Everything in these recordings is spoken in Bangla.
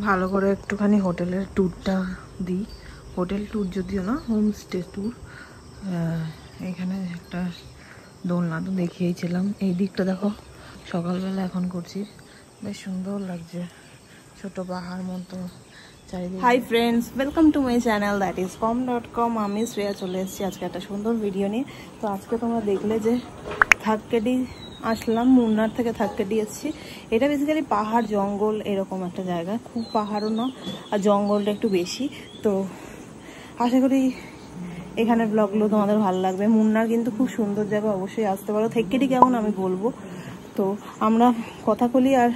ভালো করে একটুখানি হোটেলের ট্যুরটা দিই। হোটেল ট্যুর যদিও না, হোমস্টে ট্যুর। এখানে একটা দোলনা তো দেখিয়েছিলাম। এই দিকটা দেখো, সকালবেলা এখন করছি, বেশ সুন্দর লাগছে, ছোট পাহাড় মতো চারিদিকে। Hi friends, welcome to my channel that is com.com। আমি শ্রেয়া চলে এসেছি আজকে একটা সুন্দর ভিডিও নিয়ে। তো আজকে তোমরা দেখলে যে থাককেডি আসলাম, মুন্নার থেকে থাককেডি এসেছি। এটা বেসিক্যালি পাহাড় জঙ্গল এরকম একটা জায়গা, খুব পাহাড়ও না আর জঙ্গলটা একটু বেশি। তো আশা করি এখানে ব্লগগুলো তোমাদের ভালো লাগবে। মুন্নার কিন্তু খুব সুন্দর জায়গা, অবশ্যই আসতে পারো। থাককেডি কেমন আমি বলবো। তো আমরা কথাকলি আর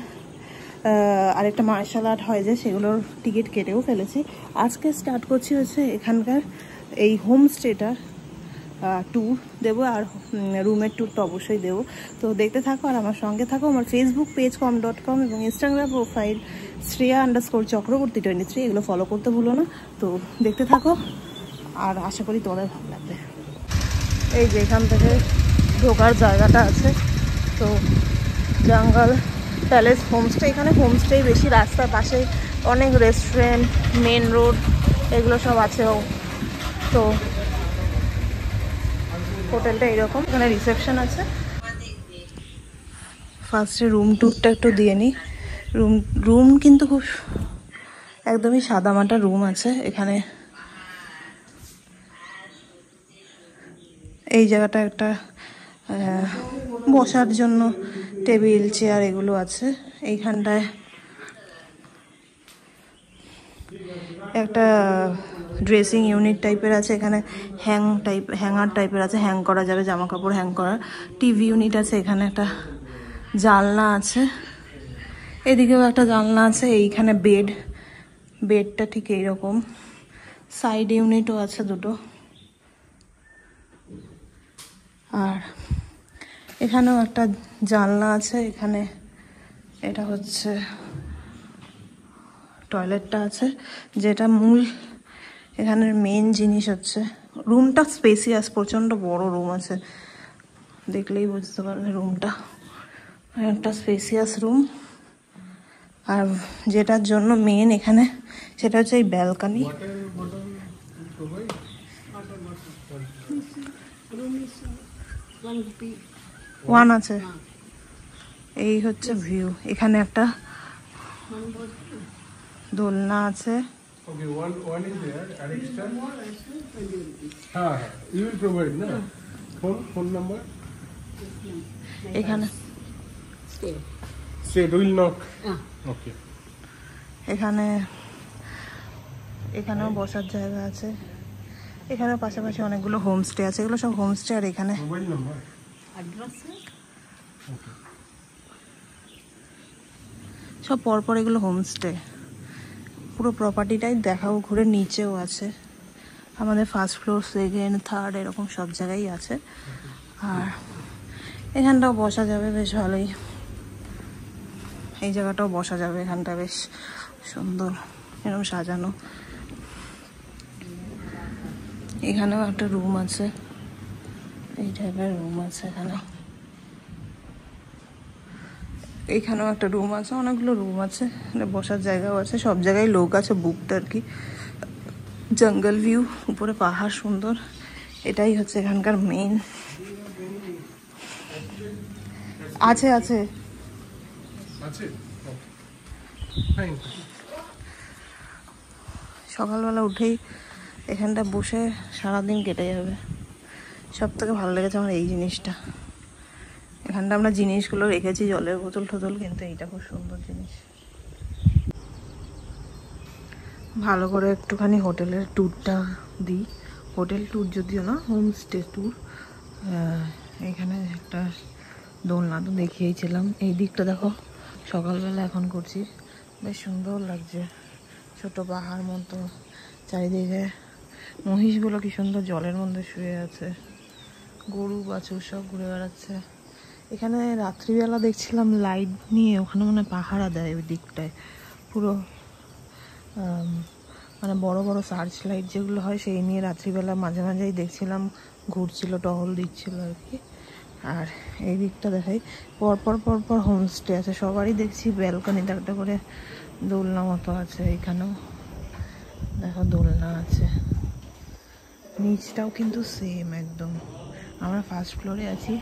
আরেকটা মার্শাল আর্ট হয় যে, সেগুলোর টিকিট কেটেও ফেলেছি। আজকে স্টার্ট করছি হচ্ছে এখানকার এই হোমস্টেটার ট্যুর দেবো, আর রুমের ট্যুর তো অবশ্যই দেবো। তো দেখতে থাকো আর আমার সঙ্গে থাকো। আমার ফেসবুক পেজ com.com এবং ইনস্টাগ্রাম প্রোফাইল Shreya_চক্রবর্তী 23, এগুলো ফলো করতে ভুলো না। তো দেখতে থাকো আর আশা করি তোমাদের ভালো লাগবে। এই যে এখান থেকে ঢোকার জায়গাটা আছে, তো জঙ্গল প্যালেস হোমস্টে। এখানে হোমস্টেই বেশি, রাস্তার পাশে অনেক রেস্টুরেন্ট, মেন রোড এগুলো সব আছে। তো হোটেলটা এরকম, এখানে রিসেপশন আছে। ফার্স্টে রুম ট্যুরটা একটু দিয়ে নিই। রুম কিন্তু খুব একদমই সাদামাটা রুম আছে এখানে। এই জায়গাটা একটা বসার জন্য টেবিল চেয়ার এগুলো আছে। এইখানটায় একটা ড্রেসিং ইউনিট টাইপের আছে, এখানে হ্যাঙ্গার টাইপের আছে, হ্যাং করা যাবে জামা কাপড় হ্যাং করার। টিভি ইউনিট আছে, এখানে একটা জানলা আছে, এদিকেও একটা জানলা আছে। এইখানে বেডটা ঠিক এইরকম। সাইড ইউনিটও আছে দুটো। আর এখানেও একটা জানলা আছে। এখানে এটা হচ্ছে টয়লেটটা আছে, যেটা মূল এখানের মেন জিনিস হচ্ছে। রুমটা স্পেসিয়াস, প্রচণ্ড বড় রুম আছে, দেখলেই বুঝতে পারবে রুমটা একটা স্পেসিয়াস রুম। আর যেটার জন্য মেন এখানে, সেটা হচ্ছে এই ব্যালকনি। ওয়ান আছে। এই হচ্ছে ভিউ। এখানে একটা দোলনা আছে। Okay, one is there. And extra. You will provide, no? Phone number. এখানে Say will knock. Okay. এখানেও বসার জায়গা আছে। এখানে পাশাপাশি অনেকগুলো হোমস্টে আছে, এগুলো সব হোমস্টে। আর এখানে মোবাইল নাম্বার, সব পরপর এগুলো হোমস্টে। পুরো প্রপার্টিটাই দেখাও ঘুরে। নিচেও আছে আমাদের ফার্স্ট ফ্লোর, সেকেন্ড, থার্ড এরকম সব জায়গায় আছে। আর এখানটাও বসা যাবে বেশ ভালোই। এই জায়গাটাও বসা যাবে, এখানটা বেশ সুন্দর এরকম সাজানো। এখানেও একটা রুম আছে, এই টাইপের রুম আছে এখানে। এইখানেও একটা রুম আছে, অনেকগুলো রুম আছে, বসার জায়গাও আছে। সব জায়গায় লোক আছে বুকড আর কি। জঙ্গল ভিউ, উপরে পাহাড় সুন্দর। এটাই হচ্ছে এখানকার মেইন। আছে আছে সকালবেলা উঠেই এখানটা বসে সারাদিন কেটে যাবে। সব থেকে ভালো লেগেছে আমার এই জিনিসটা। এখানটা আমরা জিনিসগুলো রেখেছি, জলের বোতল টোতল, কিন্তু এইটা খুব সুন্দর জিনিস। ভালো করে একটুখানি হোটেলের ট্যুরটা দিই। হোটেল ট্যুর যদিও না, হোমস্টে ট্যুর। এখানে একটা দোলনা তো দেখিয়েছিলাম। এই দিকটা দেখো, সকালবেলা এখন করছি, বেশ সুন্দর লাগছে, ছোট পাহাড় মতো চারিদিকে। মহিষগুলো কি সুন্দর জলের মধ্যে শুয়ে আছে, গরু বাছুর সব ঘুরে বেড়াচ্ছে। এখানে রাত্রিবেলা দেখছিলাম লাইট নিয়ে, ওখানে মানে পাহারা দেয় ওই দিকটায় পুরো। মানে বড় বড় সার্চ লাইট যেগুলো হয়, সেই নিয়ে রাত্রিবেলা মাঝে মাঝেই দেখছিলাম ঘুরছিল, টহল দিচ্ছিল আর কি। আর এই দিকটা দেখাই, পরপর হোমস্টে আছে সবারই দেখছি। ব্যালকনিতে একটা করে দোলনা মতো আছে এখানেও, দেখো দোলনা আছে। নিচটাও কিন্তু সেম একদম, আমরা ফার্স্ট ফ্লোরে আছি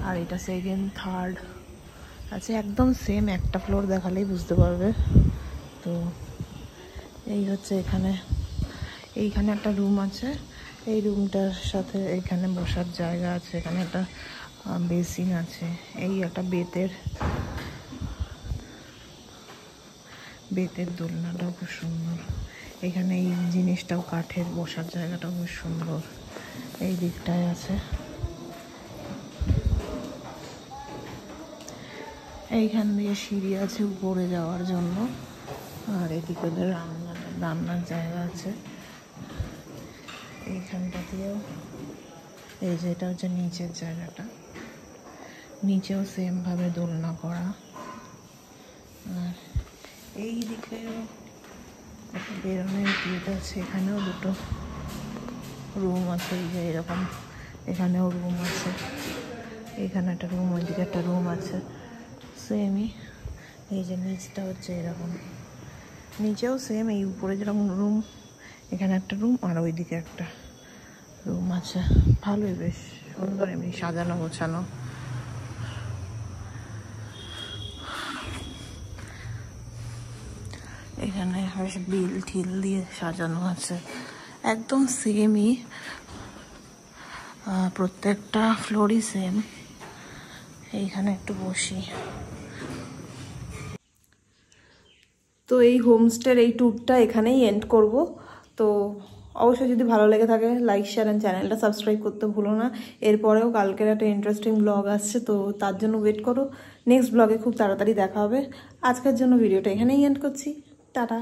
আর এটা সেকেন্ড থার্ড আছে, একদম সেম, একটা ফ্লোর দেখালেই বুঝতে পারবে। তো এই হচ্ছে এইখানে একটা রুম আছে, এই রুমটার সাথে এখানে বসার জায়গা আছে, এখানে একটা বেসিন আছে, এই একটা বেতের দোলনাটাও খুব সুন্দর, এখানে এই জিনিসটাও কাঠের, বসার জায়গাটাও খুব সুন্দর, এই দিকটায় আছে। এইখান দিয়ে সিঁড়ি আছে উপরে যাওয়ার জন্য, আর এদিকে ওদের রান্নার জায়গা আছে। এইখানটা দিয়েও, এই যে এটা হচ্ছে নিচের জায়গাটা, নিচেও সেম ভাবে দোলনা করা। আর এই দিকেও একটা বেরোনোর গেট আছে, এখানেও দুটো রুম আছে, এই যে এরকম, এখানেও রুম আছে, এখানে একটা রুম, ওইদিকে একটা রুম আছে সেমই। এই যে নিচটা হচ্ছে এরকম, নিচেও সেম, এই উপরে যেরকম রুম, এখানে একটা রুম আর ওইদিকে একটা রুম আছে। ভালোই, বেশ সুন্দর, এমনি সাজানো গোছানো। এখানে বেশ বিল ঠিল দিয়ে সাজানো আছে, একদম সেমই, প্রত্যেকটা ফ্লোরই সেম। এইখানে একটু বসি। তো এই হোমস্টের এই ট্যুরটা এখানেই এন্ড করব। তো অবশ্যই যদি ভালো লেগে থাকে লাইক শেয়ার অ্যান্ড চ্যানেলটা সাবস্ক্রাইব করতে ভুলো না। এরপরেও কালকের একটা ইন্টারেস্টিং ব্লগ আসছে, তো তার জন্য ওয়েট করো। নেক্সট ব্লগে খুব তাড়াতাড়ি দেখা হবে। আজকের জন্য ভিডিওটা এখানেই এন্ড করছি। টাটা।